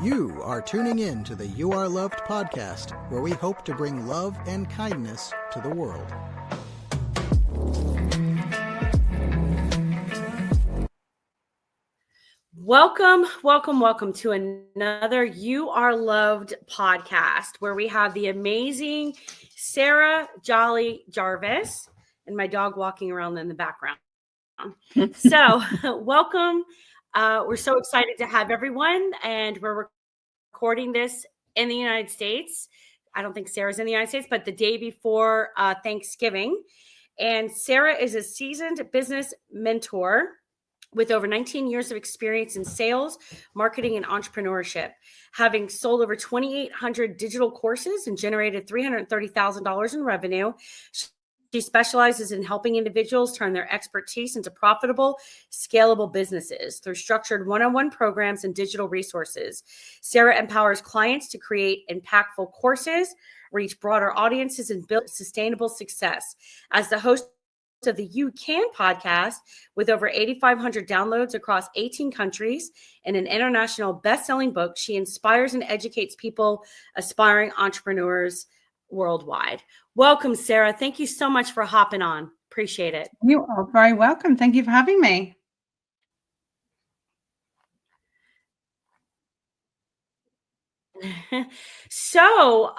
You are tuning in to the You Are Loved podcast, where we hope to bring love and kindness to the world. Welcome to another You Are Loved podcast, where we have the amazing Sarah Jolley Jarvis and my dog walking around in the background. So welcome. We're so excited to have everyone, and we're recording this in the United States. I don't think Sarah's in the United States, but the day before Thanksgiving. And Sarah is a seasoned business mentor with over 19 years of experience in sales, marketing, and entrepreneurship, having sold over 2,800 digital courses and generated $330,000 in revenue. She specializes in helping individuals turn their expertise into profitable, scalable businesses through structured one-on-one programs and digital resources. Sarah empowers clients to create impactful courses, reach broader audiences, and build sustainable success. As the host of the You Can podcast, with over 8,500 downloads across 18 countries and an international best-selling book, she inspires and educates people, aspiring entrepreneurs worldwide. Welcome, Sarah. Thank you so much for hopping on. Appreciate it. You are very welcome. Thank you for having me. So,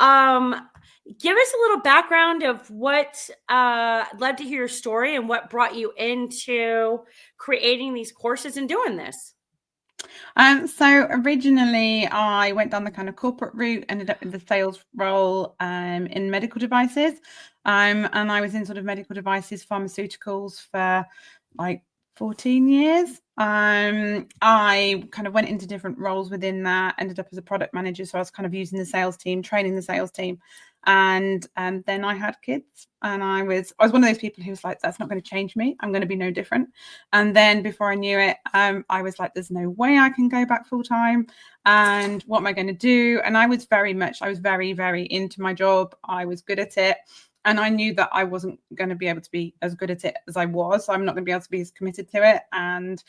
give us a little background of what led to hear your story and what brought you into creating these courses and doing this. So originally I went down the kind of corporate route, ended up in the sales role in medical devices. And I was in sort of medical devices, pharmaceuticals for like 14 years. I kind of went into different roles within that, ended up as a product manager. So I was kind of using the sales team, training the sales team. And then I had kids, and I was one of those people who was like, that's not going to change me. I'm going to be no different. And then before I knew it, I was like, there's no way I can go back full time. And what am I going to do? And I was very, very into my job. I was good at it. And I knew that I wasn't going to be able to be as good at it as I was. So I'm not going to be able to be as committed to it. And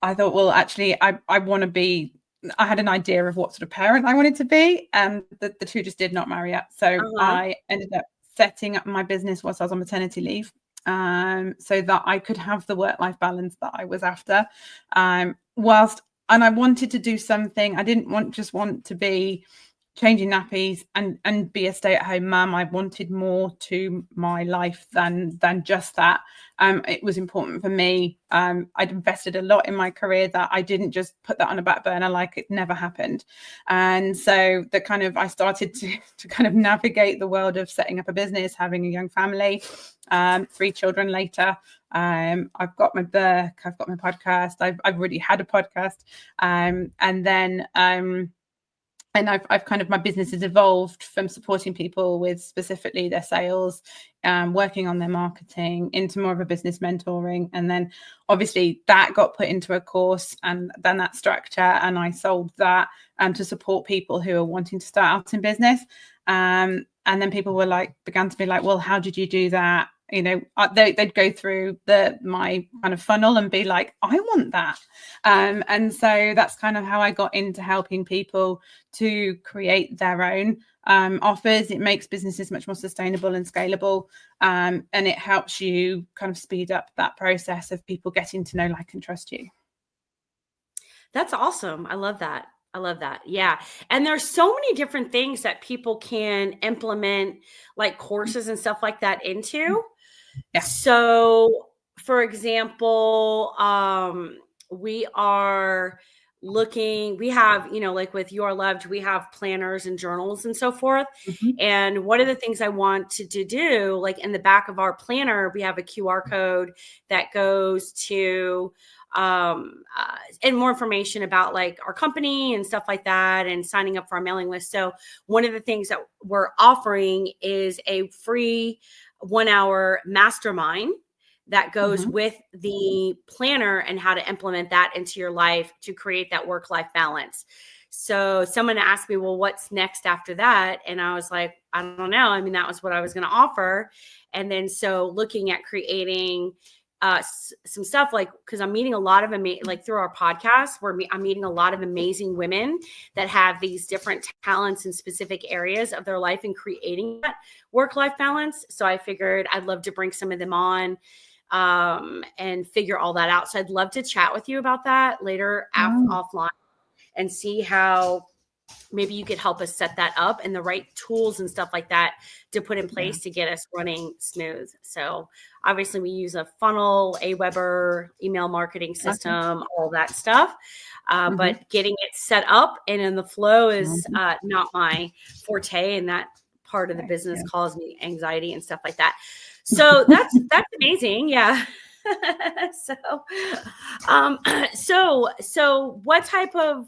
I thought, well, actually, I want to be, I had an idea of what sort of parent I wanted to be, and the two just did not marry up. So I ended up setting up my business whilst I was on maternity leave, so that I could have the work-life balance that I was after. And I wanted to do something. I didn't just want to be changing nappies and be a stay-at-home mum. I wanted more to my life than just that. It was important for me. I'd invested a lot in my career that I didn't just put that on a back burner like it never happened. And so I started to kind of navigate the world of setting up a business, having a young family, 3 children later. I've got my book, I've got my podcast. I've already had a podcast. And I've kind of, my business has evolved from supporting people with specifically their sales, working on their marketing, into more of a business mentoring. And then obviously that got put into a course, and then that structure, and I sold that to support people who are wanting to start out in business. And then people began to be like, well, how did you do that? You know, they'd go through my kind of funnel and be like, I want that. And so that's kind of how I got into helping people to create their own offers. It makes businesses much more sustainable and scalable. And it helps you kind of speed up that process of people getting to know, like, and trust you. That's awesome. I love that. Yeah. And there's so many different things that people can implement, like courses and stuff like that, into. Yeah. So, for example, we are looking, we have, like with You Are Loved, we have planners and journals and so forth. Mm-hmm. And one of the things I want to do, like in the back of our planner, we have a QR code that goes to and more information about like our company and stuff like that, and signing up for our mailing list. So one of the things that we're offering is a free 1-hour mastermind that goes with the planner, and how to implement that into your life to create that work-life balance. So someone asked me, well, what's next after that? And I was like, I don't know. I mean, that was what I was going to offer. And then so looking at creating some stuff, like, because I'm meeting a lot of like through our podcast, I'm meeting a lot of amazing women that have these different talents in specific areas of their life and creating that work-life balance. So I figured I'd love to bring some of them on and figure all that out. So I'd love to chat with you about that later offline and see how maybe you could help us set that up and the right tools and stuff like that to put in place to get us running smooth. So obviously we use a funnel, Aweber, email marketing system, all that stuff. But getting it set up and in the flow is not my forte, and that part of the business caused me anxiety and stuff like that. So that's amazing. Yeah. So what type of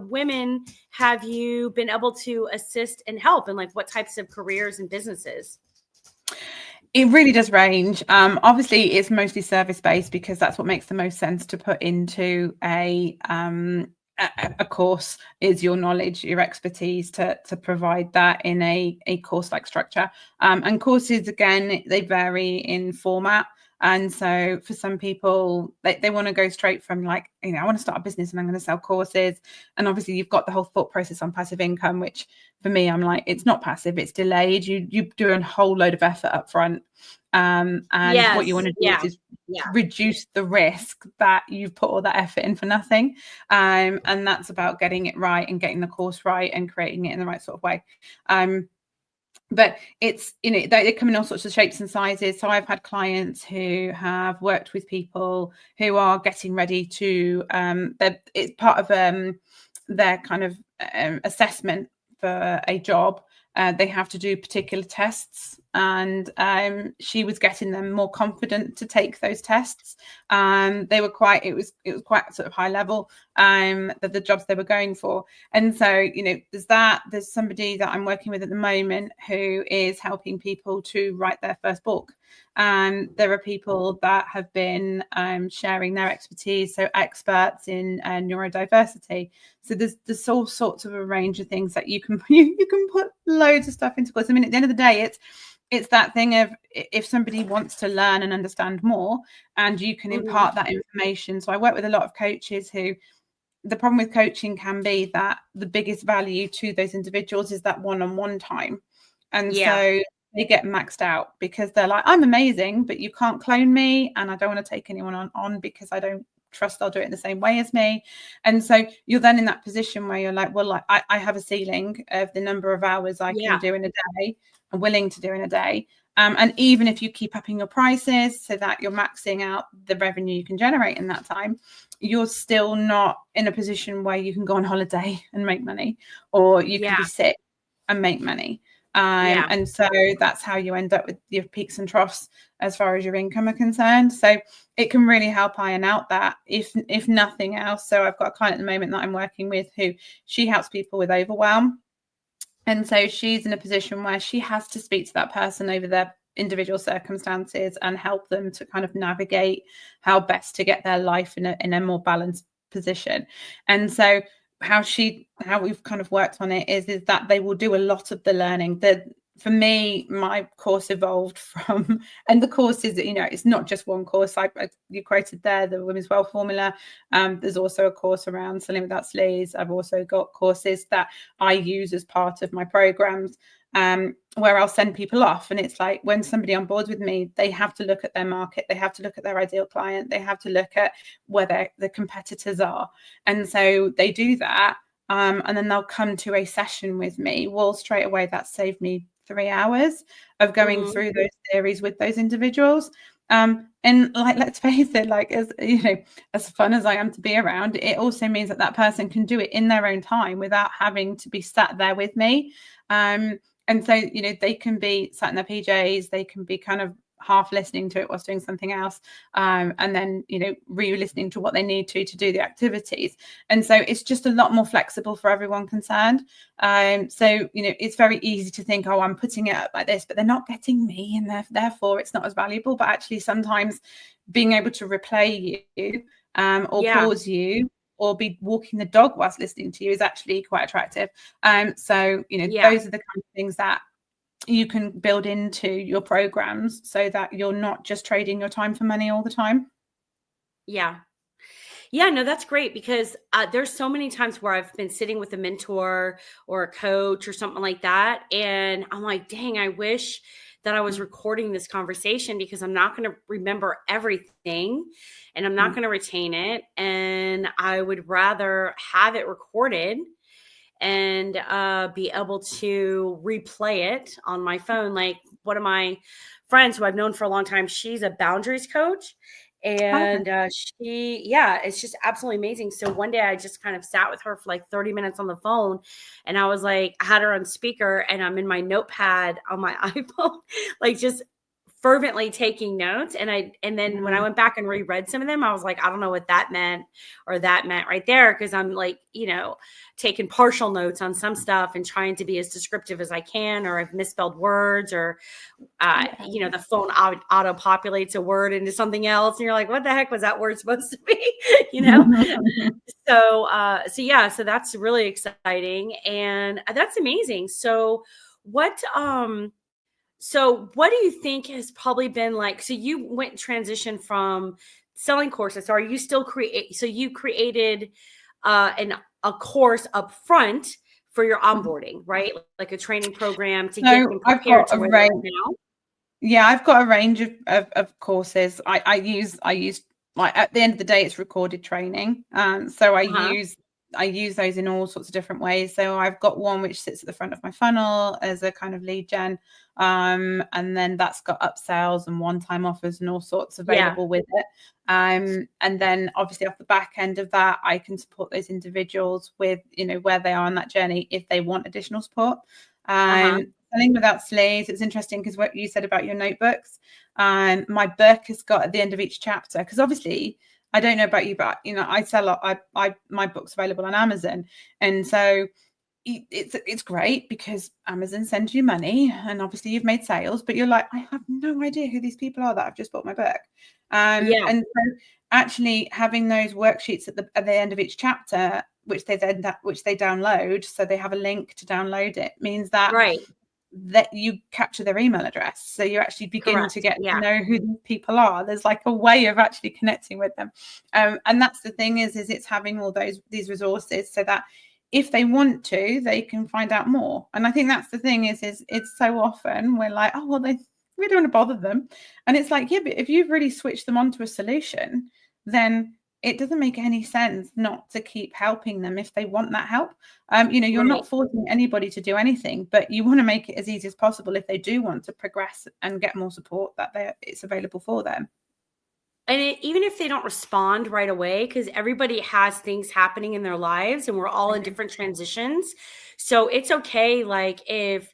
women have you been able to assist and help, and like what types of careers and businesses? It really does range. Obviously, it's mostly service-based because that's what makes the most sense to put into a course, is your knowledge, your expertise to provide that in a course-like structure. And courses, again, they vary in format. And so for some people, they want to go straight from like, I want to start a business and I'm going to sell courses. And obviously you've got the whole thought process on passive income, which for me, I'm like, it's not passive, it's delayed. You do a whole load of effort up front. And what you want to do is reduce the risk that you've put all that effort in for nothing. And that's about getting it right and getting the course right and creating it in the right sort of way. But it's, they come in all sorts of shapes and sizes. So I've had clients who have worked with people who are getting ready to, it's part of their kind of assessment for a job. They have to do particular tests, and she was getting them more confident to take those tests. They were it was quite sort of high level, the jobs they were going for. And so, there's somebody that I'm working with at the moment who is helping people to write their first book. And there are people that have been sharing their expertise, so experts in neurodiversity. So there's all sorts of a range of things that you can put loads of stuff into course. I mean, at the end of the day, it's that thing of, if somebody wants to learn and understand more, and you can impart that information. So I work with a lot of coaches who, the problem with coaching can be that the biggest value to those individuals is that one-on-one time. And so they get maxed out because they're like, I'm amazing, but you can't clone me, and I don't want to take anyone on because I don't trust they'll do it in the same way as me. And so you're then in that position where you're like, well, like, I have a ceiling of the number of hours I can do in a day, I'm willing to do in a day. And even if you keep upping your prices so that you're maxing out the revenue you can generate in that time, you're still not in a position where you can go on holiday and make money, or you can be sick and make money. And so that's how you end up with your peaks and troughs as far as your income are concerned. So it can really help iron out that, if nothing else. So I've got a client at the moment that I'm working with who, she helps people with overwhelm. And so she's in a position where she has to speak to that person over their individual circumstances and help them to kind of navigate how best to get their life in a more balanced position. And so how we've kind of worked on it is that they will do a lot of the learning. For me, my course evolved from, and the course is, it's not just one course. You quoted there the Women's Wealth Formula. There's also a course around Selling Without Sleaze. I've also got courses that I use as part of my programs, where I'll send people off. And it's like, when somebody on board with me, they have to look at their market, they have to look at their ideal client, they have to look at where the competitors are. And so they do that. And then they'll come to a session with me. Well, straight away, that saved me 3 hours of going through those theories with those individuals. And like, let's face it, like, as fun as I am to be around, it also means that person can do it in their own time without having to be sat there with me. And so, they can be sat in their PJs, they can be kind of half listening to it whilst doing something else, and then re-listening to what they need to do the activities. And so it's just a lot more flexible for everyone concerned. So it's very easy to think, oh, I'm putting it up like this, but they're not getting me, and therefore it's not as valuable. But actually, sometimes being able to replay you or pause you or be walking the dog whilst listening to you is actually quite attractive. So those are the kind of things that you can build into your programs so that you're not just trading your time for money all the time. Yeah. Yeah, no, that's great because there's so many times where I've been sitting with a mentor or a coach or something like that. And I'm like, dang, I wish that I was recording this conversation because I'm not going to remember everything and I'm not going to retain it. And I would rather have it recorded and be able to replay it on my phone. Like one of my friends who I've known for a long time, she's a boundaries coach. And it's just absolutely amazing. So one day I just kind of sat with her for like 30 minutes on the phone and I was like, I had her on speaker and I'm in my notepad on my iPhone, like just fervently taking notes. And then when I went back and reread some of them, I was like, I don't know what that meant or that meant right there. Cause I'm like, taking partial notes on some stuff and trying to be as descriptive as I can, or I've misspelled words or, the phone auto populates a word into something else. And you're like, what the heck was that word supposed to be? So that's really exciting. And that's amazing. So what do you think has probably been like, so you went transition from selling courses. So are you still you created a course up front for your onboarding, right? Like a training program to get them prepared to where they're at now? Yeah, I've got a range of courses. I use like at the end of the day, it's recorded training. So I use those in all sorts of different ways. So I've got one which sits at the front of my funnel as a kind of lead gen. And then that's got upsells and one-time offers and all sorts available with it. And then obviously off the back end of that, I can support those individuals with, where they are on that journey if they want additional support. Selling without sleeves. It's interesting because what you said about your notebooks, my book has got at the end of each chapter, because obviously I don't know about you, but I sell my book's available on Amazon, and so it's great because Amazon sends you money and obviously you've made sales, but you're like, I have no idea who these people are that have just bought my book. And so actually having those worksheets at the end of each chapter, which they download, so they have a link to download it, means that that you capture their email address, so you actually begin to get to know who these people are. There's like a way of actually connecting with them, and that's the thing is it's having all these resources so that if they want to, they can find out more. And I think that's the thing is it's so often we're like, oh well, we don't want to bother them, and it's like, yeah, but if you've really switched them onto a solution, then it doesn't make any sense not to keep helping them if they want that help. You're not forcing anybody to do anything, but you want to make it as easy as possible if they do want to progress and get more support, that it's available for them. And even if they don't respond right away, because everybody has things happening in their lives and we're all in different transitions. So it's okay. Like if,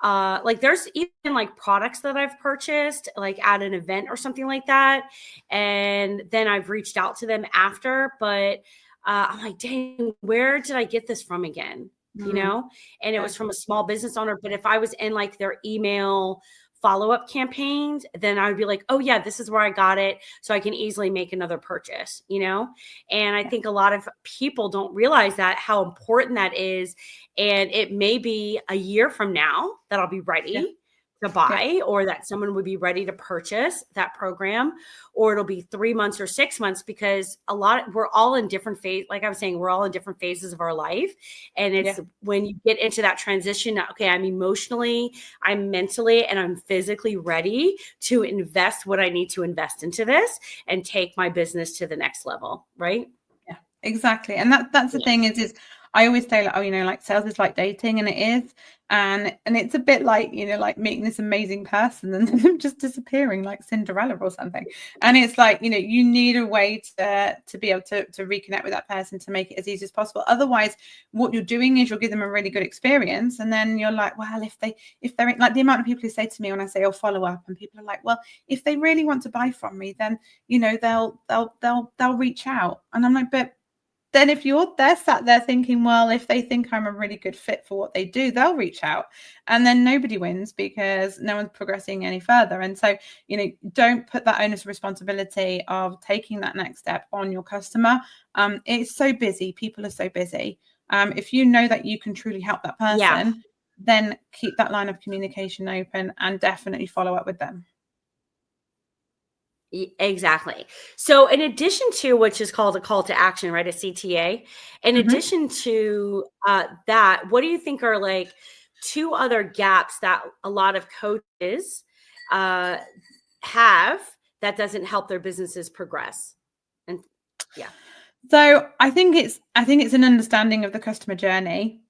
there's even like products that I've purchased like at an event or something like that. And then I've reached out to them after, but I'm like, dang, where did I get this from again? And it was from a small business owner. But if I was in like their email follow-up campaigns, then I would be like, oh yeah, this is where I got it. So I can easily make another purchase, And I think a lot of people don't realize that, how important that is. And it may be a year from now that I'll be ready to buy, or that someone would be ready to purchase that program, or it'll be 3 months or 6 months, because we're all in different phase. Like I was saying, we're all in different phases of our life. And it's when you get into that transition, okay, I'm emotionally, I'm mentally, and I'm physically ready to invest what I need to invest into this and take my business to the next level. Right. Yeah, exactly. And that's the thing is I always say, like, oh, like sales is like dating, and it is. And it's a bit like, like meeting this amazing person and then them just disappearing like Cinderella or something. And it's like, you need a way to be able to reconnect with that person to make it as easy as possible. Otherwise, what you're doing is you'll give them a really good experience. And then you're like, well, if they're like, the amount of people who say to me when I say, oh, follow up, and people are like, well, if they really want to buy from me, then, they'll reach out. And I'm like, but then if they're sat there thinking, well, if they think I'm a really good fit for what they do, they'll reach out, and then nobody wins because no one's progressing any further. And so, don't put that onus of responsibility of taking that next step on your customer. It's so busy. People are so busy. If you know that you can truly help that person, then keep that line of communication open and definitely follow up with them. Exactly. So in addition to, which is called a call to action, right? A CTA, in addition to that, what do you think are like 2 other gaps that a lot of coaches have that doesn't help their businesses progress? And yeah. So I think it's an understanding of the customer journey.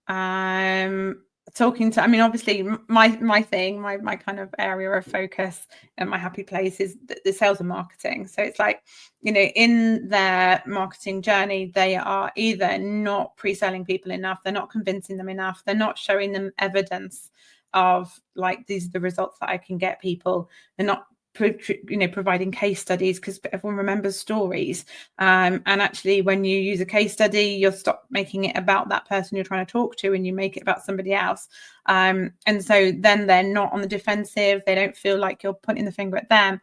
Obviously my thing, my kind of area of focus and my happy place is the sales and marketing. So it's like, in their marketing journey, they are either not pre-selling people enough, they're not convincing them enough, they're not showing them evidence of like, these are the results that I can get people. They're not providing case studies, because everyone remembers stories, and actually when you use a case study, you'll stop making it about that person you're trying to talk to and you make it about somebody else, and so then they're not on the defensive, they don't feel like you're pointing the finger at them,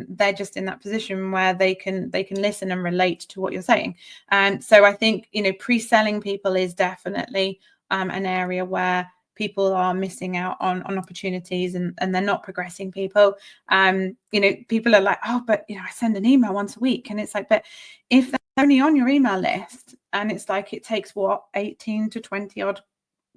they're just in that position where they can listen and relate to what you're saying. And so I think pre-selling people is definitely an area where people are missing out on opportunities, and they're not progressing people. People are like, oh, but I send an email once a week, and it's like, but if they're only on your email list, and it's like it takes 18 to 20 odd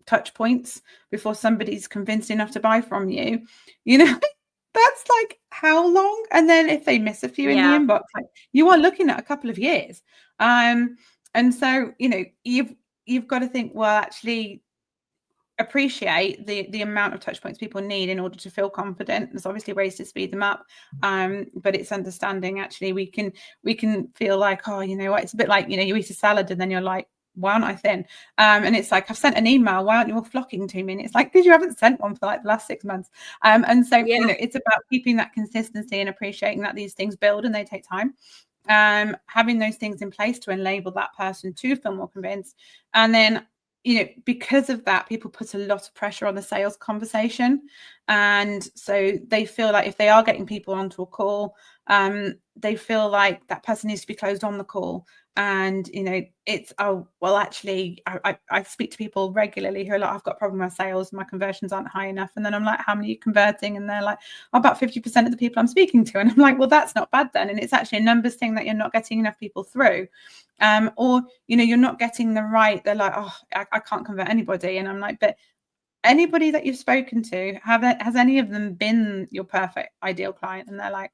touch points before somebody's convinced enough to buy from you, that's like how long? And then if they miss a few in the inbox, like, you are looking at a couple of years. And so you've got to think, well, actually appreciate the amount of touch points people need in order to feel confident. There's obviously ways to speed them up, but it's understanding actually we can feel like, oh, it's a bit like you eat a salad and then you're like, why aren't I thin? And it's like, I've sent an email, why aren't you all flocking to me? And it's like, because you haven't sent one for like the last 6 months. And so it's about keeping that consistency and appreciating that these things build and they take time. Having those things in place to enable that person to feel more convinced. And then because of that, people put a lot of pressure on the sales conversation. And so they feel like if they are getting people onto a call, they feel like that person needs to be closed on the call. And, it's, oh, well, actually, I speak to people regularly who are like, I've got a problem with sales, my conversions aren't high enough. And then I'm like, how many are you converting? And they're like, oh, about 50% of the people I'm speaking to. And I'm like, well, that's not bad then. And it's actually a numbers thing that you're not getting enough people through. Or, you're not getting the right, they're like, oh, I can't convert anybody. And I'm like, but anybody that you've spoken to, has any of them been your perfect ideal client? And they're like,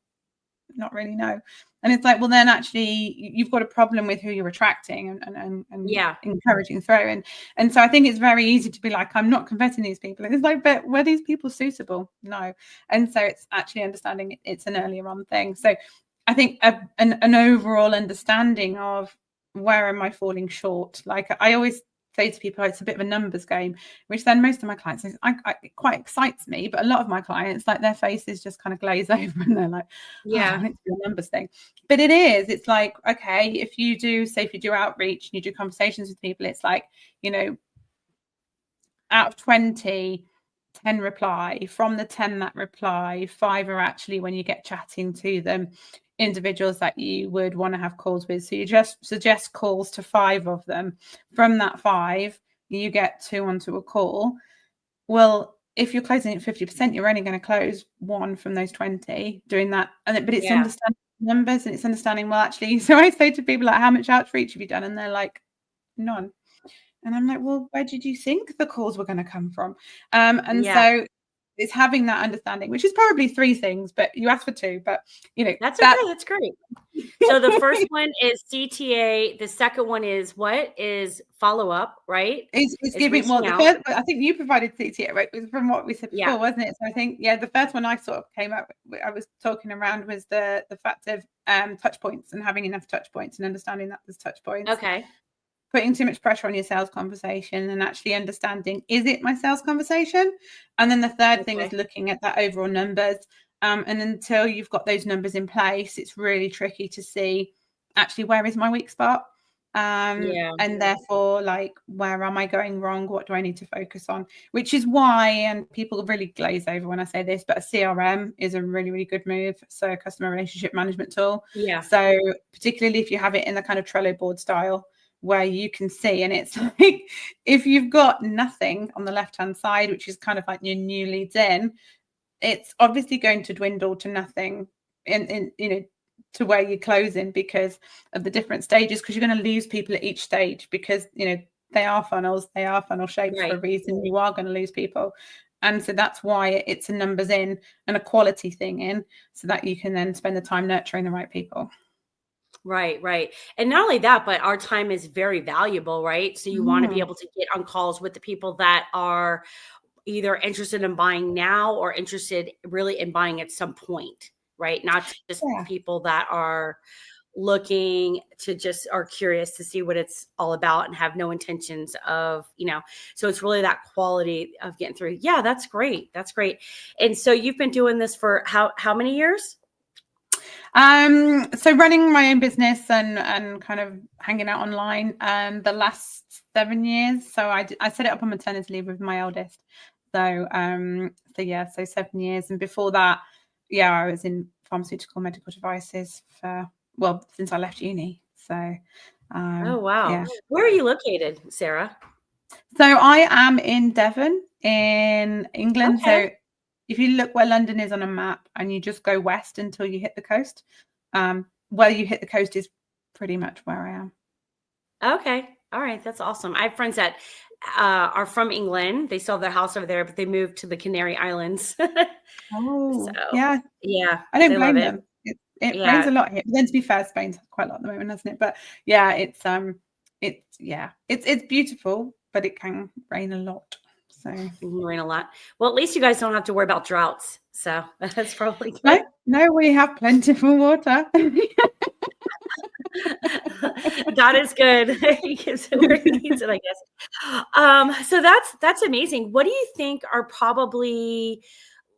not really, no. And it's like, well, then actually you've got a problem with who you're attracting and encouraging through. And so I think it's very easy to be like, I'm not converting these people. And it's like, but were these people suitable? No. And so it's actually understanding it's an earlier on thing. So I think an overall understanding of where am I falling short? Like I always say to people, it's a bit of a numbers game, which then most of my clients, it quite excites me, but a lot of my clients, like their faces just kind of glaze over and they're like, oh, it's a numbers thing. But it's like, okay, if you do outreach and you do conversations with people, it's like, out of 20, 10 reply. From the 10 that reply, 5 are actually, when you get chatting to them, individuals that you would want to have calls with. So you just suggest calls to 5 of them. From that 5, you get 2 onto a call. Well, if you're closing at 50%, you're only going to close 1 from those 20 doing that. But it's understanding numbers and it's understanding, well, actually, so I say to people, like, how much outreach have you done? And they're like, none. And I'm like, well, where did you think the calls were going to come from? So it's having that understanding, which is probably 3 things, but you asked for 2, but that's okay. That's great. So the first one is CTA. The second one is follow up, right? It's giving, well, the first, I think you provided CTA, right? From what we said before, wasn't it? So I think, the first one I sort of came up, I was talking around was the fact of touch points and having enough touch points and understanding that there's touch points. Okay. Putting too much pressure on your sales conversation and actually understanding, is it my sales conversation? And then the third thing is looking at that overall numbers. And until you've got those numbers in place, it's really tricky to see actually where is my weak spot. And therefore, like, where am I going wrong? What do I need to focus on? Which is why, and people really glaze over when I say this, but a CRM is a really, really good move. So a customer relationship management tool. Yeah. So particularly if you have it in the kind of Trello board style, where you can see, and it's like if you've got nothing on the left-hand side, which is kind of like your new leads in, it's obviously going to dwindle to nothing in to where you're closing because of the different stages, because you're going to lose people at each stage, because they are funnels, they are funnel shapes for a reason. You are going to lose people. And so that's why it's a numbers in and a quality thing in, so that you can then spend the time nurturing the right people. Right. And not only that, but our time is very valuable, right? So you want to be able to get on calls with the people that are either interested in buying now or interested really in buying at some point, right? Not just people that are looking to just are curious to see what it's all about and have no intentions of, so it's really that quality of getting through. Yeah, that's great. And so you've been doing this for how many years? So running my own business and kind of hanging out online, the last 7 years. So I set it up on maternity leave with my eldest. So 7 years. And before that, I was in pharmaceutical medical devices since I left uni. So oh wow. Yeah. Where are you located, Sarah? So I am in Devon in England. Okay. So if you look where London is on a map and you just go west until you hit the coast, where you hit the coast is pretty much where I am. Okay. All right. That's awesome. I have friends that are from England. They still have their house over there, but they moved to the Canary Islands. Yeah. I don't blame them. It rains a lot here. But then to be fair, Spain's quite a lot at the moment, hasn't it? But yeah, it's beautiful, but it can rain a lot. So rain a lot. Well, at least you guys don't have to worry about droughts. So that's probably good. No, we have plentiful water. That is good. He gives it where he needs it, I guess. So that's amazing. What do you think are probably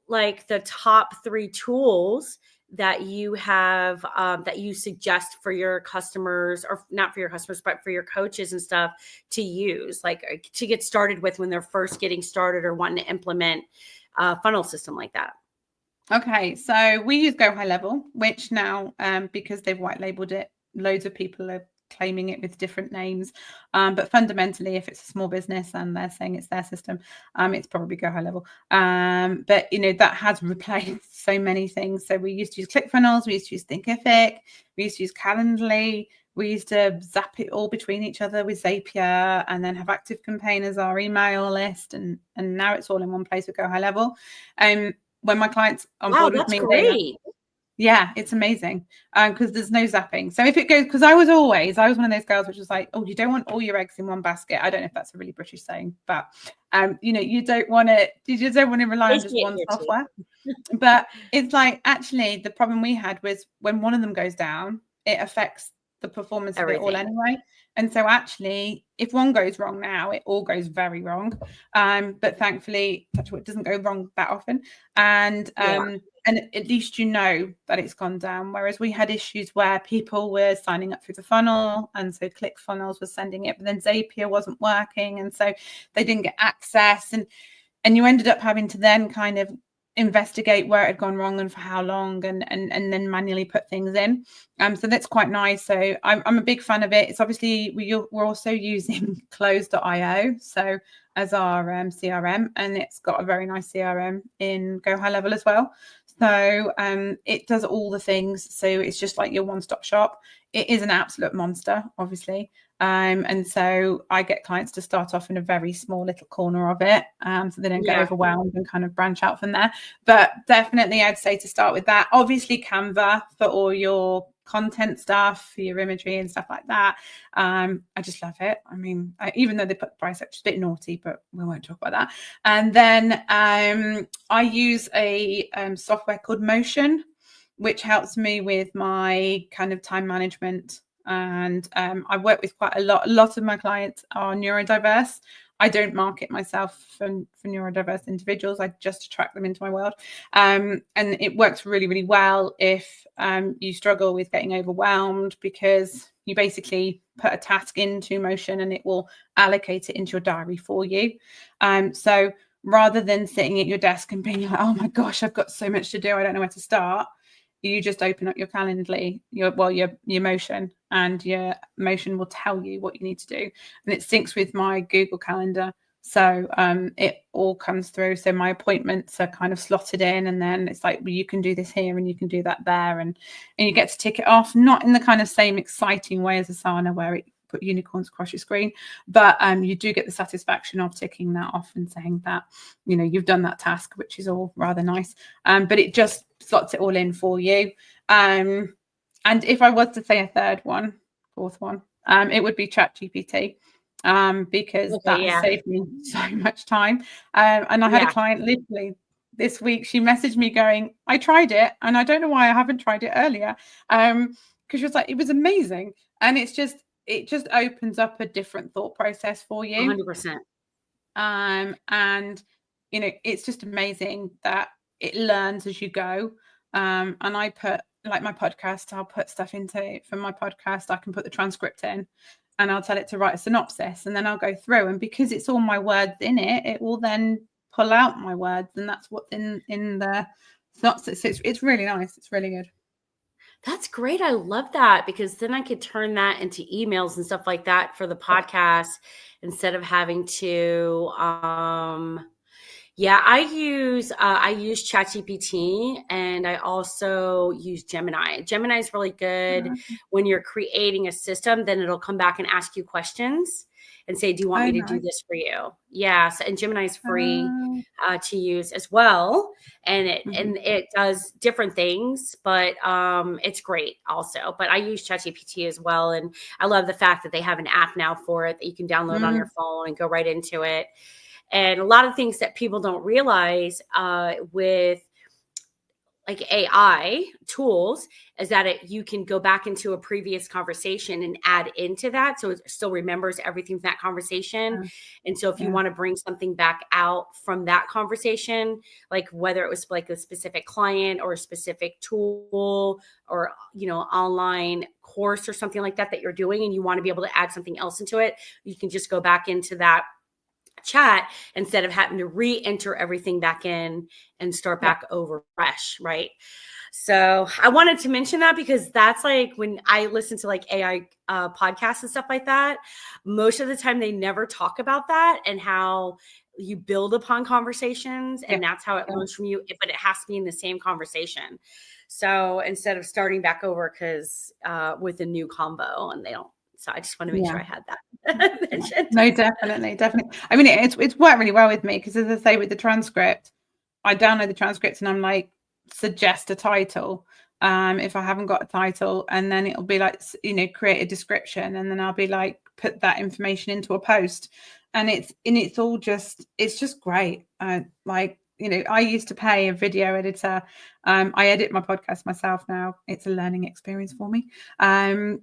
like the top 3 tools that you have that you suggest for your customers, or not for your customers, but for your coaches and stuff to use, like to get started with when they're first getting started or wanting to implement a funnel system like that? Okay, so we use Go High Level, which now, because they've white labeled it, loads of people are claiming it with different names. But fundamentally, if it's a small business and they're saying it's their system, it's probably Go High Level. But that has replaced so many things. So we used to use ClickFunnels, we used to use Thinkific, we used to use Calendly, we used to zap it all between each other with Zapier, and then have Active Campaign as our email list, and now it's all in one place with Go High Level. When my clients on board with me, great. Yeah, it's amazing because there's no zapping. So if it goes, because I was one of those girls which was like, oh, you don't want all your eggs in one basket. I don't know if that's a really British saying, but you don't want to. You just don't want to rely on just one software. But it's like, actually, the problem we had was when one of them goes down, it affects the performance of it all anyway. And so actually, if one goes wrong now, it all goes very wrong. But thankfully, touch wood, it doesn't go wrong that often. And at least you know that it's gone down. Whereas we had issues where people were signing up through the funnel, and so ClickFunnels was sending it, but then Zapier wasn't working, and so they didn't get access. And you ended up having to then kind of investigate where it had gone wrong and for how long, and then manually put things in. So that's quite nice. So I'm a big fan of it. It's obviously we're also using close.io so as our CRM, and it's got a very nice CRM in Go High Level as well. So it does all the things. So it's just like your one-stop shop. It is an absolute monster, obviously. And so I get clients to start off in a very small little corner of it, so they don't get overwhelmed and kind of branch out from there. But definitely I'd say to start with that. Obviously Canva for all your content stuff, for your imagery and stuff like that. I just love it. I mean, even though they put the price up, it's a bit naughty, but we won't talk about that. And then I use a software called Motion, which helps me with my kind of time management. And I work with quite a lot of my clients are neurodiverse. I don't market myself for neurodiverse individuals. I just attract them into my world. And it works really, really well if you struggle with getting overwhelmed, because you basically put a task into Motion and it will allocate it into your diary for you. So rather than sitting at your desk and being like, oh my gosh, I've got so much to do, I don't know where to start, You just open up your Calendly, your Motion, and your Motion will tell you what you need to do, and it syncs with my Google Calendar. So it all comes through. So my appointments are kind of slotted in, and then it's like, well, you can do this here and you can do that there, and you get to tick it off, not in the kind of same exciting way as Asana where it put unicorns across your screen, but you do get the satisfaction of ticking that off and saying that, you know, you've done that task, which is all rather nice. But it just slots it all in for you. And if I was to say a fourth one, it would be ChatGPT. Because that has saved me so much time. And I had a client literally this week, she messaged me going, I tried it and I don't know why I haven't tried it earlier. Because she was like, it was amazing. And it just opens up a different thought process for you. 100%. And you know, it's just amazing that it learns as you go. And I put, like, my podcast, I'll put stuff into from my podcast. I can put the transcript in, and I'll tell it to write a synopsis, and then I'll go through. And because it's all my words in it, it will then pull out my words, and that's what's in the synopsis. So it's really nice. It's really good. That's great. I love that, because then I could turn that into emails and stuff like that for the podcast instead of having to I use ChatGPT, and I also use Gemini. Gemini is really good when you're creating a system. Then it'll come back and ask you questions and say, do you want me to do this for you? Yes. And Gemini is free to use as well. And it does different things, but it's great also. But I use ChatGPT as well. And I love the fact that they have an app now for it that you can download on your phone and go right into it. And a lot of things that people don't realize with like AI tools is that you can go back into a previous conversation and add into that. So it still remembers everything from that conversation. And so if you want to bring something back out from that conversation, like whether it was like a specific client or a specific tool or, you know, online course or something like that you're doing, and you want to be able to add something else into it, you can just go back into that chat instead of having to re-enter everything back in and start back over fresh, right? So I wanted to mention that because that's like when I listen to like AI podcasts and stuff like that, most of the time they never talk about that and how you build upon conversations, and that's how it learns from you, but it has to be in the same conversation. So instead of starting back over because with a new combo, and they don't. So I just want to make sure I had that mentioned. No, definitely. I mean, it's worked really well with me because, as I say, with the transcript, I download the transcripts and I'm like, suggest a title if I haven't got a title, and then it'll be like, you know, create a description, and then I'll be like, put that information into a post, and it's just great. Like, you know, I used to pay a video editor. I edit my podcast myself now. It's a learning experience for me. And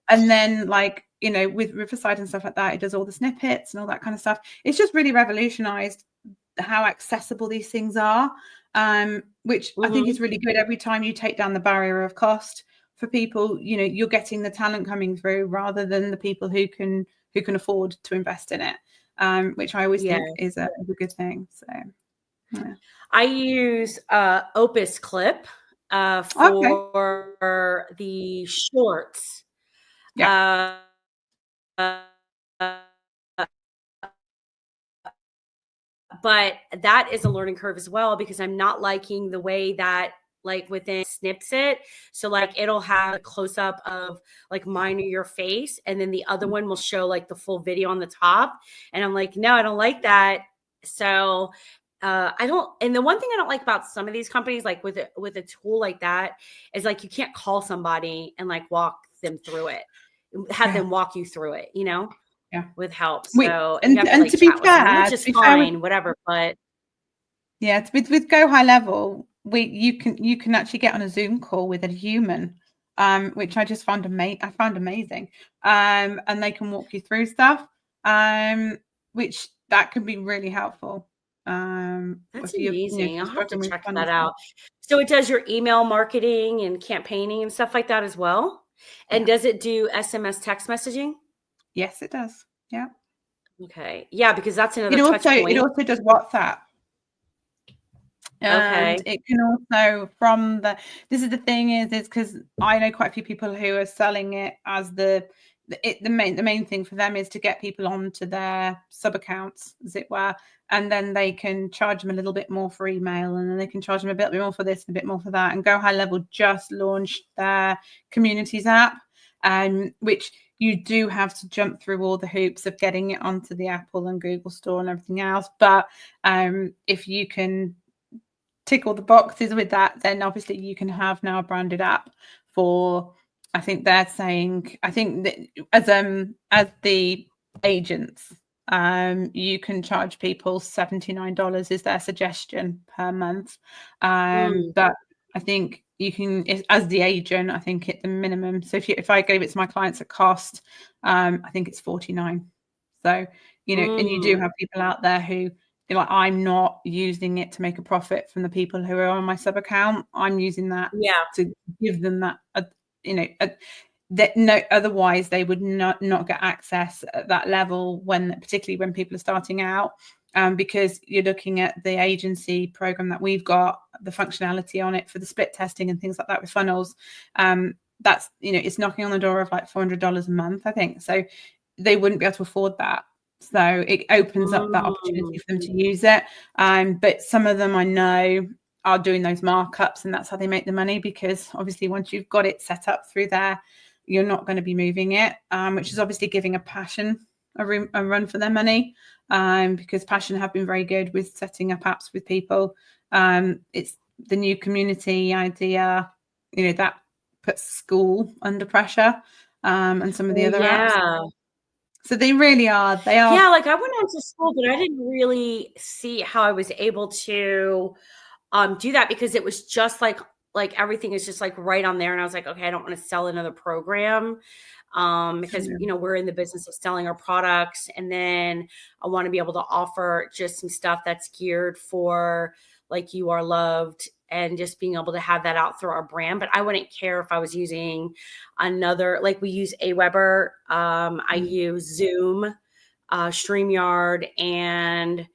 then, like, you know, with Riverside and stuff like that, it does all the snippets and all that kind of stuff. It's just really revolutionized how accessible these things are, which I think is really good. Every time you take down the barrier of cost for people, you know, you're getting the talent coming through rather than the people who can afford to invest in it, which I always think is a good thing. So. Yeah. I use Opus Clip for the shorts. But that is a learning curve as well, because I'm not liking the way that like within snips it. So like it'll have a close up of like mine or your face, and then the other one will show like the full video on the top. And I'm like, no, I don't like that. So I don't. And the one thing I don't like about some of these companies, like with a tool like that, is like you can't call somebody and like walk them through it, have them walk you through it, you know, with help. So and to be fair, which is fine, whatever. But with Go High Level, you can actually get on a Zoom call with a human, which I just found amazing. And they can walk you through stuff, which that can be really helpful. That's amazing. I'll have to check that out. So it does your email marketing and campaigning and stuff like that as well. And does it do SMS text messaging? Yes, it does. Yeah. Okay. Yeah, because that's another touch point. It also does WhatsApp. And Okay. it can also this is the thing is because I know quite a few people who are selling it as the main thing for them is to get people onto their sub accounts, as it were, and then they can charge them a little bit more for email, and then they can charge them a bit more for this and a bit more for that. And Go High Level just launched their communities app, which you do have to jump through all the hoops of getting it onto the Apple and Google Store and everything else. But if you can tick all the boxes with that, then obviously you can have now a branded app for, I think they're saying, I think that as the agents, you can charge people $79 is their suggestion per month. But I think you can, as the agent, I think it's the minimum. So if I gave it to my clients at cost, I think it's $49. So, and you do have people out there who, like, I'm not using it to make a profit from the people who are on my sub account. I'm using that to give them that, that no, otherwise they would not get access at that level particularly when people are starting out. Because you're looking at the agency program that we've got, the functionality on it for the split testing and things like that with funnels. That's, it's knocking on the door of like $400 a month, I think. So they wouldn't be able to afford that. So it opens up that opportunity for them to use it. But some of them I know are doing those markups, and that's how they make the money, because obviously once you've got it set up through there, you're not going to be moving it, which is obviously giving a Passion a run for their money, because Passion have been very good with setting up apps with people. It's the new community idea, that puts school under pressure, and some of the other apps. So they really are. They are. Yeah, like I went on to school, but I didn't really see how I was able to do that, because it was just like everything is just like right on there. And I was like, okay, I don't want to sell another program, because we're in the business of selling our products, and then I want to be able to offer just some stuff that's geared for like You Are Loved, and just being able to have that out through our brand. But I wouldn't care if I was using another, like we use Aweber, I use Zoom, StreamYard, and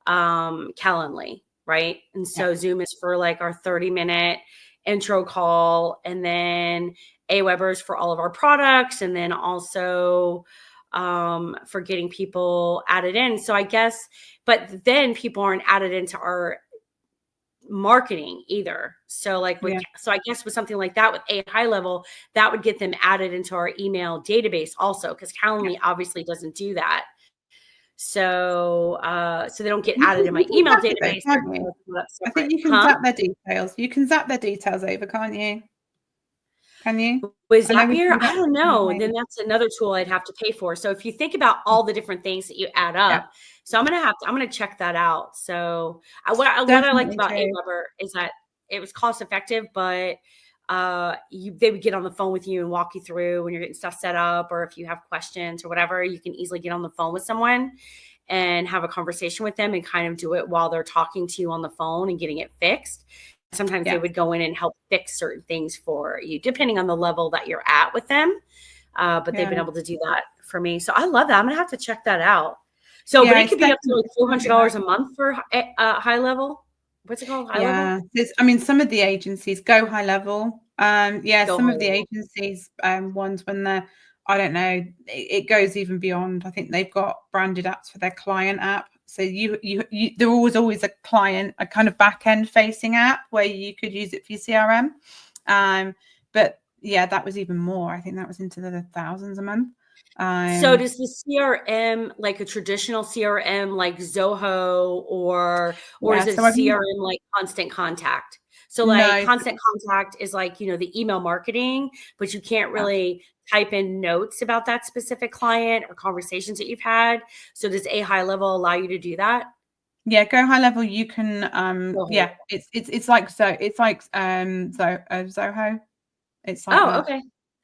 Calendly, right? And so Zoom is for like our 30-minute intro call, and then Aweber is for all of our products, and then also for getting people added in. So I guess, but then people aren't added into our marketing either. So like so I guess with something like that, with A High Level, that would get them added into our email database also, because Calendly obviously doesn't do that. So so they don't get added in my email database. I think you can zap their details. You can zap their details over, can't you? Can you? Was Zapier? I don't know. And then that's another tool I'd have to pay for. So if you think about all the different things that you add up, so I'm gonna check that out. So what I liked about Aweber is that it was cost effective, but they would get on the phone with you and walk you through when you're getting stuff set up, or if you have questions or whatever, you can easily get on the phone with someone and have a conversation with them and kind of do it while they're talking to you on the phone and getting it fixed. Sometimes they would go in and help fix certain things for you, depending on the level that you're at with them. But they've been able to do that for me. So I love that. I'm going to have to check that out. So, but it could be up to like $400 a month for High Level. What's it called? High Level? I mean, some of the agencies Go High Level. Some of the agencies ones when they're, I don't know, it goes even beyond. I think they've got branded apps for their client app. So there was always a client, a kind of back end facing app where you could use it for your CRM. But yeah, that was even more. I think that was into the thousands a month. So does the CRM, like a traditional CRM like Zoho, or is it CRM like Constant Contact? So like Constant Contact is like, the email marketing, but you can't really type in notes about that specific client or conversations that you've had. So does A High Level allow you to do that? Yeah, Go High Level, you can it's like Zoho. It's like okay.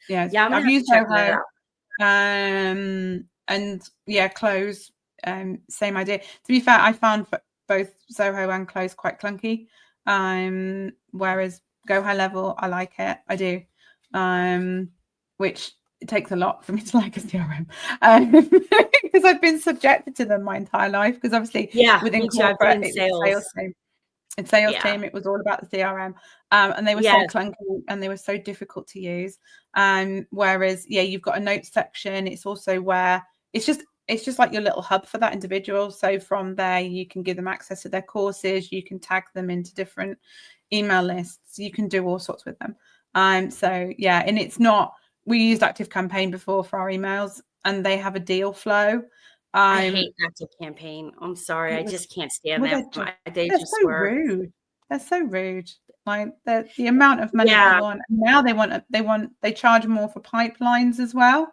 Yeah, I've used Zoho. And Close, same idea. To be fair, I found both Zoho and Close quite clunky. Whereas Go High Level, I like it. I do. Which it takes a lot for me to like a CRM, because I've been subjected to them my entire life. Because obviously, within corporate, it's sales. In sales team, it was all about the CRM, and they were so clunky and they were so difficult to use. Whereas, you've got a notes section. It's also where it's just like your little hub for that individual. So from there, you can give them access to their courses. You can tag them into different email lists. You can do all sorts with them. And it's not. We used ActiveCampaign before for our emails, and they have a deal flow. I hate ActiveCampaign. I'm sorry, I just can't stand them. They're just so rude. They're so rude. Like the amount of money they want. Now they charge more for pipelines as well.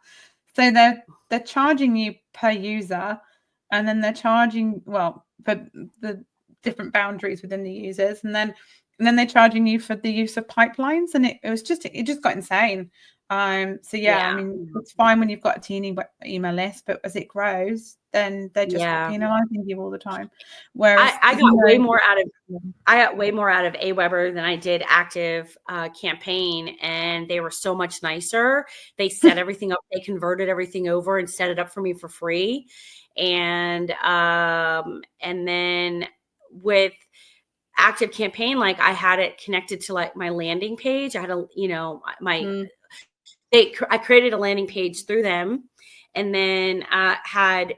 So they're charging you per user, and then they're charging for the different boundaries within the users, and then they're charging you for the use of pipelines, and it just got insane. I mean, it's fine when you've got a teeny email list, but as it grows, then they're just penalizing you all the time. Whereas I got way more out of Aweber than I did Active Campaign, and they were so much nicer. They set everything up, they converted everything over and set it up for me for free. And then with Active Campaign, like I had it connected to like my landing page. I had I created a landing page through them, and then I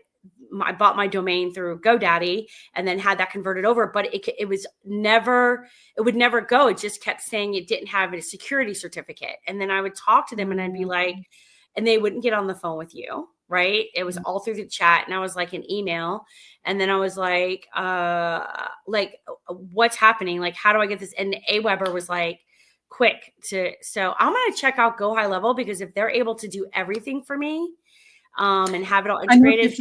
bought my domain through GoDaddy, and then had that converted over. But it would never go. It just kept saying it didn't have a security certificate. And then I would talk to them, and I'd be like, and they wouldn't get on the phone with you, right? It was all through the chat, and I was like an email, and then I was like what's happening? Like, how do I get this? And Aweber was like, quick so I'm going to check out Go High Level, because if they're able to do everything for me and have it all integrated,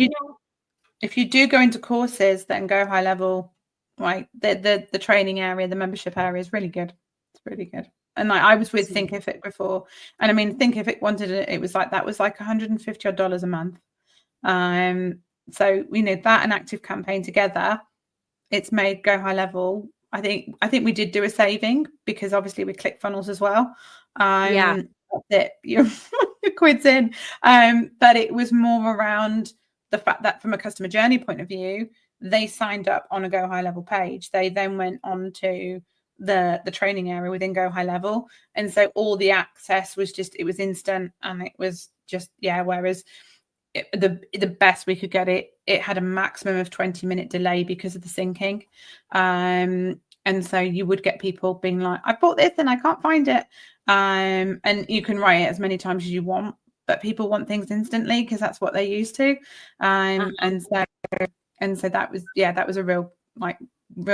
if you do go into courses, then Go High Level, right, the training area, the membership area is really good. It's really good. And I was with Thinkific before, and I mean, Thinkific wanted it was like $150 a month. So that and ActiveCampaign together, it's made Go High Level. I think we did do a saving, because obviously with ClickFunnels as well. That your quid's in. But it was more around the fact that from a customer journey point of view, they signed up on a Go High Level page. They then went on to the training area within Go High Level, and so all the access was it was instant, and it was just whereas the best we could get it had a maximum of 20-minute delay because of the syncing. And so you would get people being like, I bought this and I can't find it. And you can write it as many times as you want, but people want things instantly because that's what they're used to. And so that was a real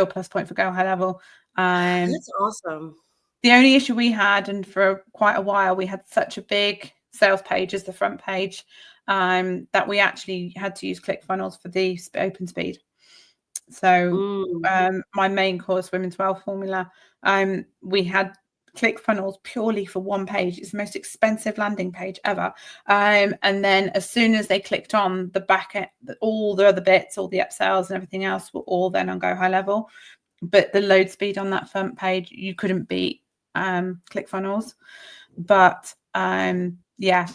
plus point for Go High Level. That's awesome. The only issue we had, and for quite a while, we had such a big sales page as the front page, that we actually had to use ClickFunnels for the open speed. So my main course, Women's Wealth Formula, we had ClickFunnels purely for one page. It's the most expensive landing page ever. And then as soon as they clicked on the back end, all the other bits, all the upsells and everything else were all then on Go High Level. But the load speed on that front page, you couldn't beat ClickFunnels. But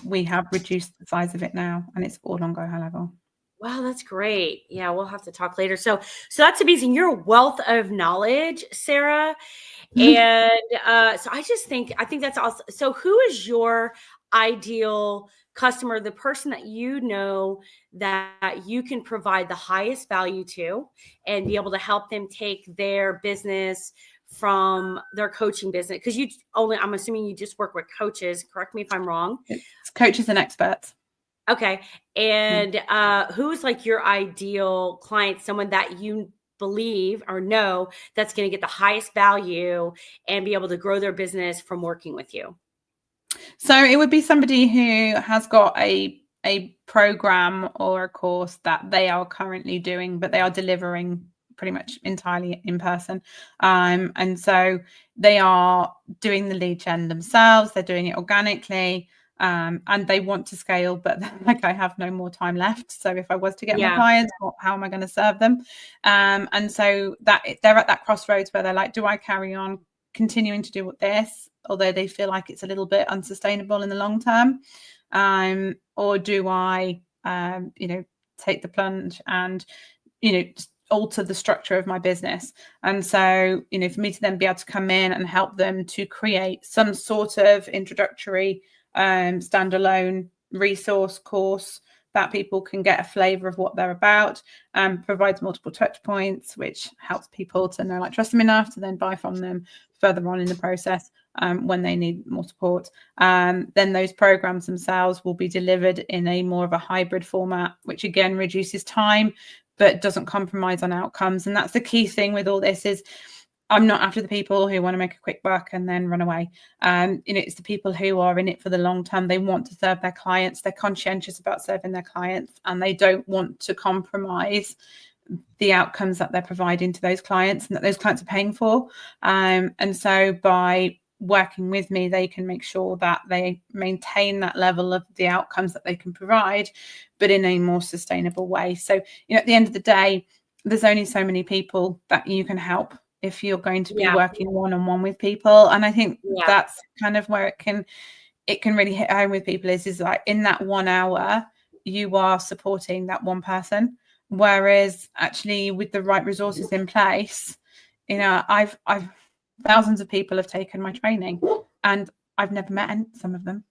we have reduced the size of it now, and it's all on Go High Level. Wow, that's great. Yeah, we'll have to talk later. So that's amazing. You're a wealth of knowledge, Sarah. And so I think that's awesome. So who is your ideal customer, the person that you know that you can provide the highest value to and be able to help them take their business from their coaching business? Because I'm assuming you just work with coaches. Correct me if I'm wrong. It's coaches and experts. Okay. And who's like your ideal client, someone that you believe or know that's going to get the highest value and be able to grow their business from working with you? So it would be somebody who has got a program or a course that they are currently doing, but they are delivering pretty much entirely in person. And so they are doing the lead gen themselves. They're doing it organically. And they want to scale, but like I have no more time left. So if I was to get more clients, how am I going to serve them? And so that they're at that crossroads where they're like, do I carry on continuing to do this, although they feel like it's a little bit unsustainable in the long term, or do I, take the plunge and, alter the structure of my business. And so, for me to then be able to come in and help them to create some sort of introductory standalone resource course that people can get a flavor of what they're about, provides multiple touch points, which helps people to know, like, trust them enough to then buy from them further on in the process when they need more support. Then those programs themselves will be delivered in a more of a hybrid format, which again reduces time but doesn't compromise on outcomes. And that's the key thing with all this is I'm not after the people who want to make a quick buck and then run away. It's the people who are in it for the long term. They want to serve their clients. They're conscientious about serving their clients, and they don't want to compromise the outcomes that they're providing to those clients and that those clients are paying for. And so by working with me, they can make sure that they maintain that level of the outcomes that they can provide, but in a more sustainable way. So, at the end of the day, there's only so many people that you can help if you're going to be working one-on-one with people. And I think that's kind of where it can really hit home with people is like in that 1 hour, you are supporting that one person. Whereas actually with the right resources in place, I've thousands of people have taken my training and I've never met some of them.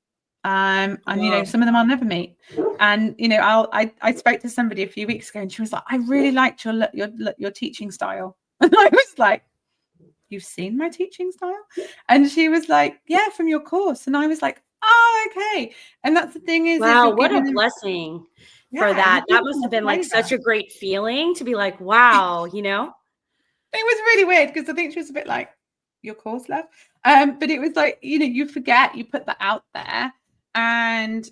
And some of them I'll never meet. And I spoke to somebody a few weeks ago and she was like, I really liked your teaching style. And I was like, you've seen my teaching style? And she was like, yeah, from your course. And I was like, oh, okay. And that's the thing is, wow, what a blessing for that. That must have been like such a great feeling to be like, wow, It was really weird because I think she was a bit like, your course, love. But it was like, you forget, you put that out there and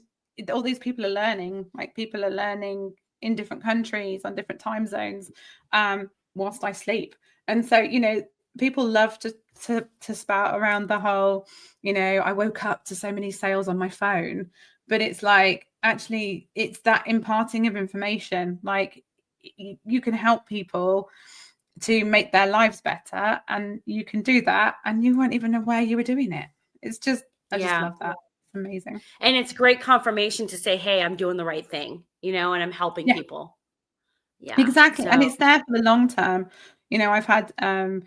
all these people are learning, like people are learning in different countries on different time zones whilst I sleep. And so, people love to spout around the whole, I woke up to so many sales on my phone, but it's like, actually, it's that imparting of information. Like you can help people to make their lives better, and you can do that and you weren't even aware you were doing it. It's just, I just love that. It's amazing. And it's great confirmation to say, hey, I'm doing the right thing, and I'm helping people. Yeah, exactly. So, and it's there for the long term. I've had I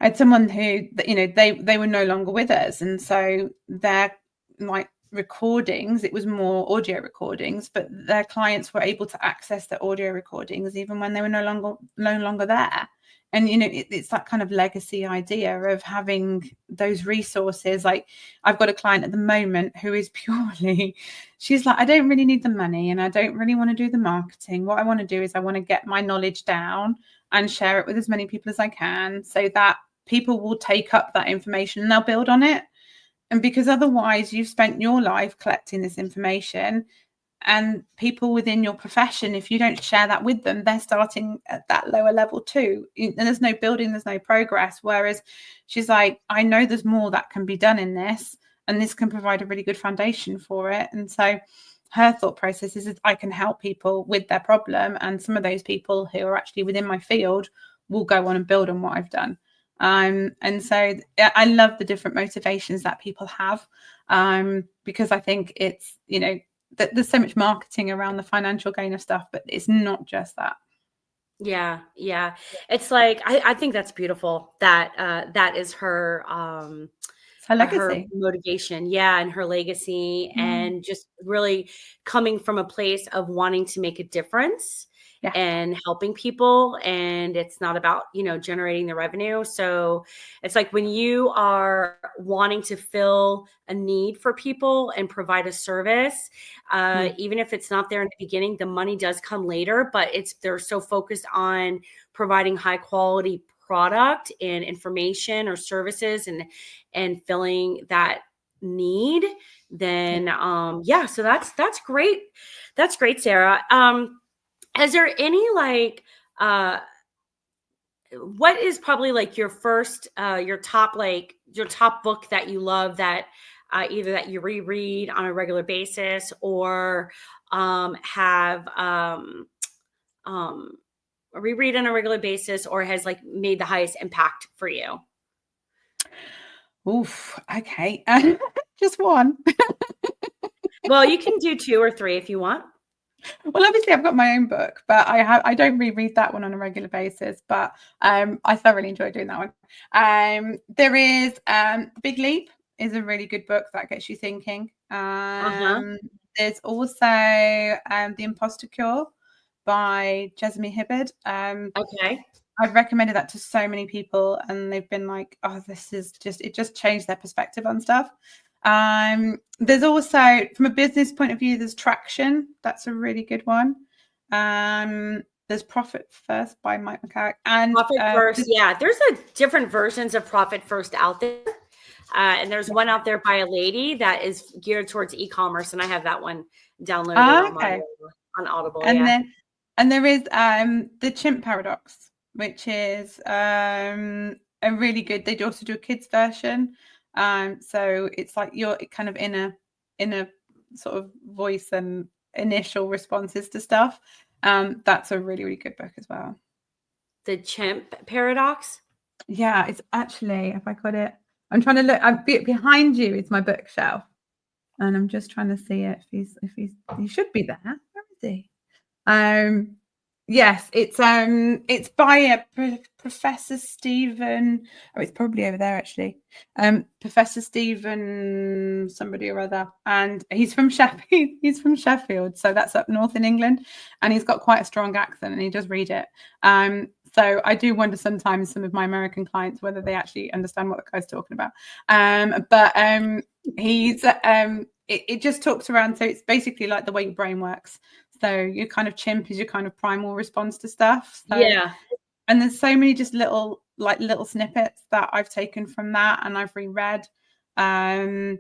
had someone who, they were no longer with us, and so their like recordings, it was more audio recordings, but their clients were able to access the audio recordings even when they were no longer there. And it's that kind of legacy idea of having those resources. Like I've got a client at the moment who is purely, she's like, I don't really need the money and I don't really want to do the marketing. What I want to do is I want to get my knowledge down and share it with as many people as I can, so that people will take up that information and they'll build on it. And because otherwise you've spent your life collecting this information, and people within your profession, if you don't share that with them, they're starting at that lower level too. And there's no building, there's no progress. Whereas she's like, I know there's more that can be done in this, and this can provide a really good foundation for it. And so her thought process is I can help people with their problem. And some of those people who are actually within my field will go on and build on what I've done. And so I love the different motivations that people have, because I think it's, that there's so much marketing around the financial gain of stuff, but it's not just that. Yeah. It's like, I think that's beautiful that that is her legacy, her motivation. Yeah. And her legacy, and just really coming from a place of wanting to make a difference. Yeah. And helping people, and it's not about, generating the revenue. So it's like when you are wanting to fill a need for people and provide a service, even if it's not there in the beginning, the money does come later, but they're so focused on providing high quality product and information or services and filling that need, then so that's great. That's great, Sarah. Is there any what is probably like your first, your top book that you love that either that you reread on a regular basis or have reread on a regular basis, or has like made the highest impact for you? Oof. Okay. Just one. Well, you can do 2 or 3 if you want. Well, obviously I've got my own book, but I don't reread that one on a regular basis, but I thoroughly enjoy doing that one. There is Big Leap is a really good book that gets you thinking. There's also The Imposter Cure by Jessamine Hibbard. Okay. I've recommended that to so many people and they've been like, oh, this is just, it just changed their perspective on stuff. There's also, from a business point of view, there's Traction. That's a really good one. There's Profit First by Mike McCarrick. And Profit First, yeah. There's different versions of Profit First out there. And there's one out there by a lady that is geared towards e-commerce, and I have that one downloaded on Audible. And there is the Chimp Paradox, which is a really good. They also do a kids version. So it's like you're kind of in a sort of voice and initial responses to stuff. That's a really, really good book as well. The Chimp Paradox? Yeah, it's actually, if I got it, I'm trying to look. Behind you is my bookshelf, and I'm just trying to see it. He should be there. Where is he? Yes, it's by a Professor Stephen. Oh, it's probably over there actually. Professor Stephen, somebody or other, and he's from Sheffield. He's from Sheffield, so that's up north in England, and he's got quite a strong accent, and he does read it. So I do wonder sometimes some of my American clients whether they actually understand what the guy's talking about. He's it just talks around. So it's basically like the way your brain works. So your kind of chimp is your kind of primal response to stuff. So, yeah. And there's so many just little snippets that I've taken from that and I've reread. That's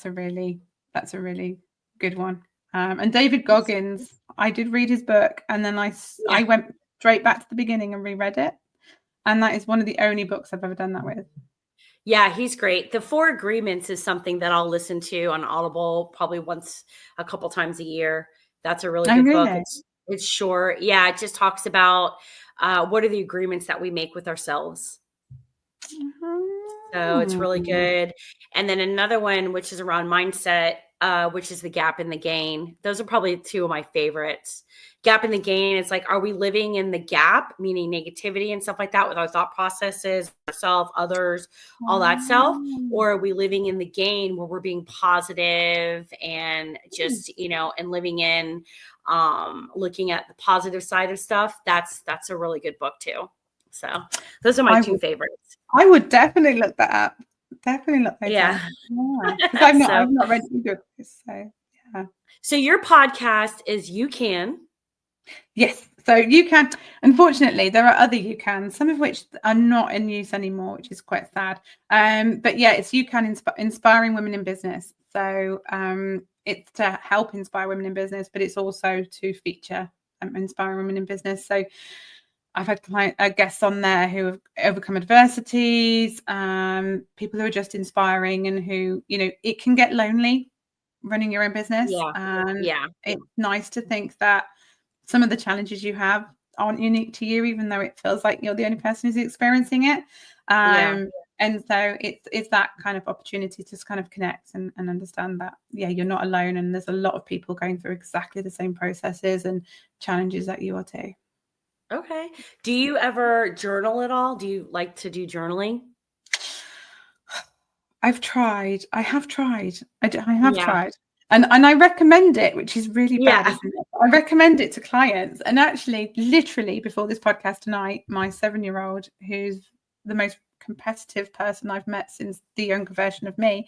a really good one. And David Goggins, I did read his book and then I went straight back to the beginning and reread it. And that is one of the only books I've ever done that with. Yeah, he's great. The 4 Agreements is something that I'll listen to on Audible probably a couple times a year. That's a really good book. It's short. Yeah, it just talks about what are the agreements that we make with ourselves. So it's really good. And then another one, which is around mindset, which is The Gap and the Gain. Those are probably 2 of my favorites. Gap and the Gain, it's like, are we living in the gap, meaning negativity and stuff like that with our thought processes, ourselves, others, all that stuff? Or are we living in the gain where we're being positive and just, and living in, looking at the positive side of stuff? That's a really good book too. So those are my 2 favorites. I would definitely look that up. Definitely look that up. Yeah. Because I've not read either of this. So yeah. So your podcast is You Can. Yes. So You Can. Unfortunately, there are other You Can, some of which are not in use anymore, which is quite sad. But yeah, it's You Can Inspiring Women in Business. So it's to help inspire women in business, but it's also to feature inspiring women in business. So I've had guests on there who have overcome adversities, people who are just inspiring and who, it can get lonely running your own business. It's nice to think that some of the challenges you have aren't unique to you, even though it feels like you're the only person who's experiencing it. And so it's that kind of opportunity to kind of connect and understand that, you're not alone. And there's a lot of people going through exactly the same processes and challenges that you are too. Okay. Do you ever journal at all? Do you like to do journaling? I have tried. I have tried. And I recommend it, which is really bad, isn't it? I recommend it to clients. And actually, literally before this podcast tonight, my 7-year-old, who's the most competitive person I've met since the younger version of me,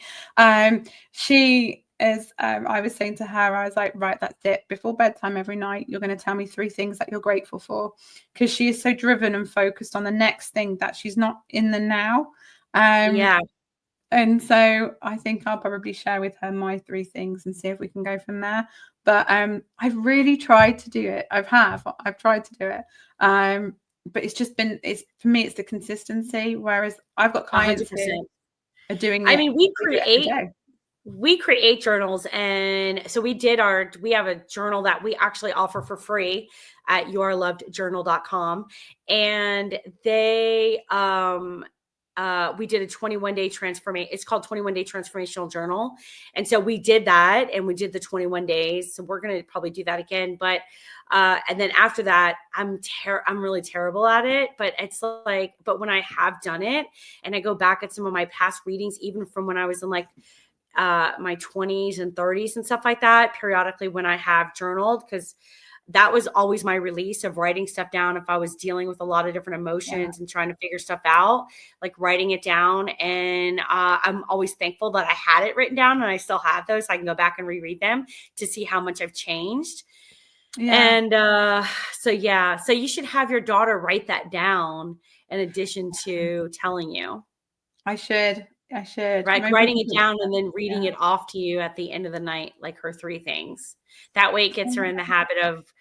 she is, I was saying to her, I was like, right, that's it. Before bedtime every night, you're going to tell me 3 things that you're grateful for, because she is so driven and focused on the next thing that she's not in the now. And so I think I'll probably share with her my 3 things and see if we can go from there. But I've really tried to do it. I've tried to do it. But it's just been, for me, it's the consistency. Whereas I've got clients 100%. who are doing it. I mean, we create journals. And so we have a journal that we actually offer for free at yourlovedjournal.com. And they, we did a 21-day transformation. It's called 21-day transformational journal. And so we did that, and we did the 21 days. So we're going to probably do that again. But, and then after that, I'm really terrible at it, but it's like, but when I have done it and I go back at some of my past readings, even from when I was in like, my 20s and 30s and stuff like that, periodically when I have journaled, because that was always my release of writing stuff down. If I was dealing with a lot of different emotions and trying to figure stuff out, like writing it down. And I'm always thankful that I had it written down, and I still have those. So I can go back and reread them to see how much I've changed. Yeah. And so you should have your daughter write that down in addition to telling you. I should. Right. Maybe writing it down and then reading it off to you at the end of the night, like her 3 things. That way it gets her in the habit of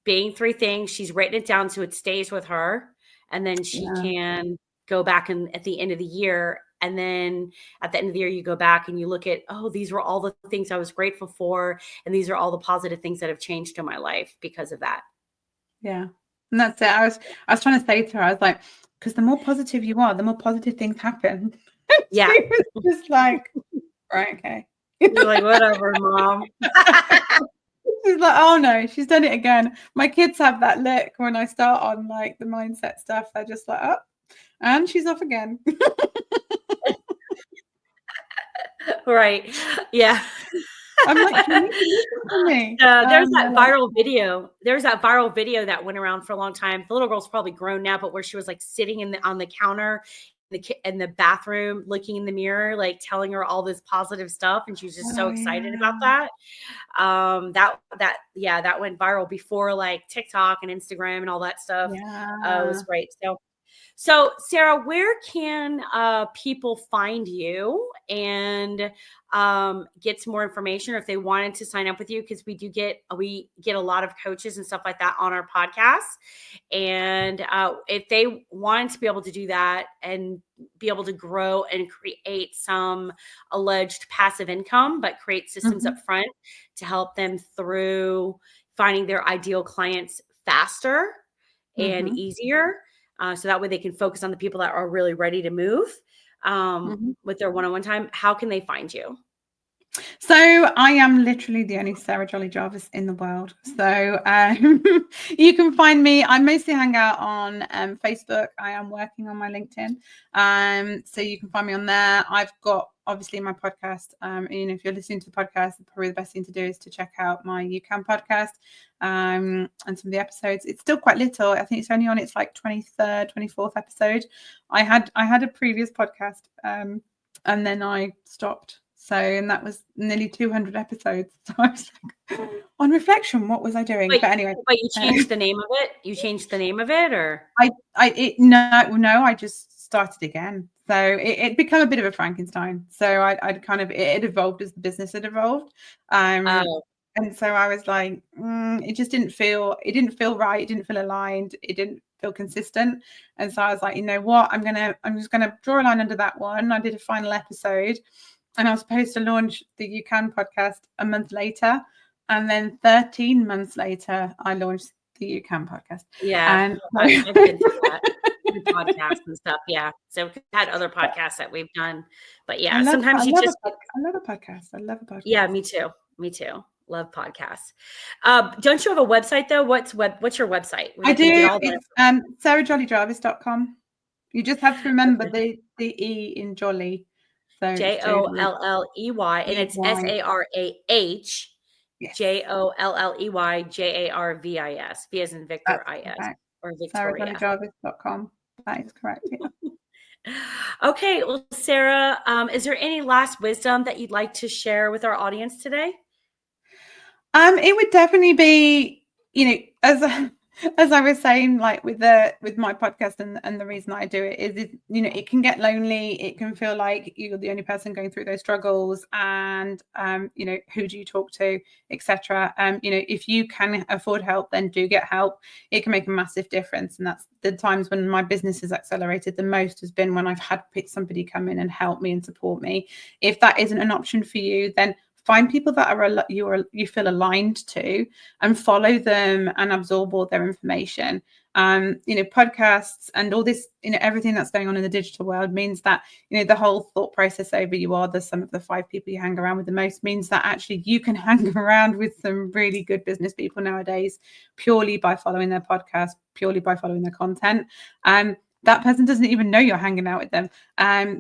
being 3 things. She's written it down so it stays with her. And then she can go back and at the end of the year. And then at the end of the year, you go back and you look at, oh, these were all the things I was grateful for. And these are all the positive things that have changed in my life because of that. Yeah. And that's it. I was trying to say to her, I was like, because the more positive you are, the more positive things happen. Yeah. She was just like, right, okay. You're like, whatever, Mom. She's like, oh no, she's done it again. My kids have that look when I start on like the mindset stuff. They're just like, oh, and she's off again. Right. Yeah. I'm like, you need to listen to me. There's that viral video. There's that viral video that went around for a long time. The little girl's probably grown now, but where she was like sitting on the counter in the bathroom, looking in the mirror, like telling her all this positive stuff, and she was just so excited about that. That went viral before like TikTok and Instagram and all that stuff. It was great. So Sarah, where can people find you and get some more information, or if they wanted to sign up with you? Because we get a lot of coaches and stuff like that on our podcast. And if they wanted to be able to do that and be able to grow and create some alleged passive income, but create systems up front to help them through finding their ideal clients faster and easier. So that way they can focus on the people that are really ready to move with their one-on-one time. How can they find you? So I am literally the only Sarah Jolley Jarvis in the world. So you can find me. I mostly hang out on Facebook. I am working on my LinkedIn. So you can find me on there. I've got obviously my podcast. If you're listening to the podcast, probably the best thing to do is to check out my You Can podcast and some of the episodes. It's still quite little. I think it's only on its like 23rd, 24th episode. I had a previous podcast and then I stopped. And that was nearly 200 episodes. So I was like, on reflection, what was I doing? But anyway. But you changed the name of it? You changed the name of it, or? No, I just started again. So it became a bit of a Frankenstein. So it evolved as the business had evolved. And so I was like, it just didn't feel right. It didn't feel aligned. It didn't feel consistent. And so I was like, you know what? I'm just gonna draw a line under that one. I did a final episode. And I was supposed to launch the You Can podcast a month later. And then 13 months later, I launched the You Can podcast. Yeah. And I've been through that. Podcasts and stuff. Yeah. So we've had other podcasts that we've done. But yeah, sometimes I love a podcast. I love a podcast. Yeah, me too. Love podcasts. Don't you have a website though? What's your website? I do. It's sarahjolleyjarvis.com. You just have to remember the E in Jolley. So Jolley, and it's SARAH JOLLEYJARVIS. V as in Victor, IS or Victoria. sarahjolleyjarvis.com. That is correct. Yeah. Okay, well, Sarah, is there any last wisdom that you'd like to share with our audience today? It would definitely be, as I was saying, like with my podcast and the reason I do it is, it can get lonely. It can feel like you're the only person going through those struggles, and who do you talk to, etc. If you can afford help, then do get help. It can make a massive difference, and that's the times when my business has accelerated the most has been when I've had somebody come in and help me and support me. If that isn't an option for you, then find people that you feel aligned to and follow them and absorb all their information. Podcasts and all this, everything that's going on in the digital world means that, the whole thought process over you are the sum of the 5 people you hang around with the most, means that actually you can hang around with some really good business people nowadays purely by following their podcast, purely by following their content. That person doesn't even know you're hanging out with them,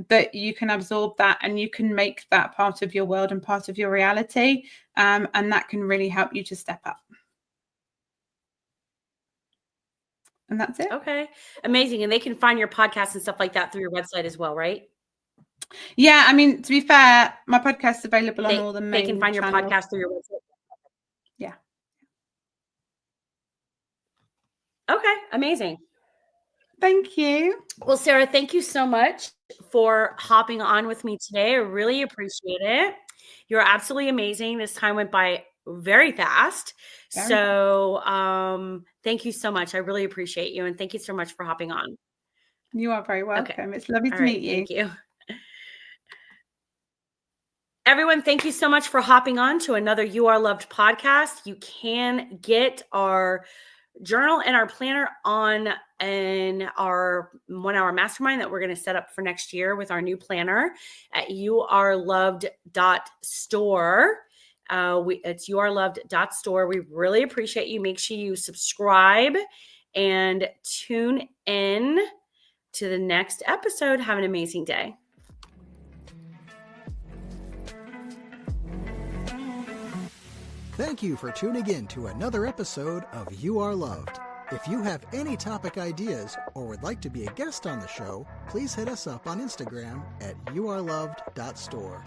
but you can absorb that and you can make that part of your world and part of your reality, and that can really help you to step up. And that's it. Okay. Amazing. And they can find your podcast and stuff like that through your website as well, right? Yeah. I mean, to be fair, my podcast's available on all the main They can find channels. your podcast through your website. Yeah. Okay. Amazing. Thank you. Well, Sarah, thank you so much for hopping on with me today. I really appreciate it. You're absolutely amazing. This time went by very fast. So thank you so much. I really appreciate you. And thank you so much for hopping on. You are very welcome. Okay. It's lovely to meet you. Thank you. Everyone, thank you so much for hopping on to another You Are Loved podcast. You can get our journal and our planner on in our 1-hour mastermind that we're going to set up for next year with our new planner at youareloved.store. It's youareloved.store. We really appreciate you. Make sure you subscribe and tune in to the next episode. Have an amazing day. Thank you for tuning in to another episode of You Are Loved. If you have any topic ideas or would like to be a guest on the show, please hit us up on Instagram at youareloved.store.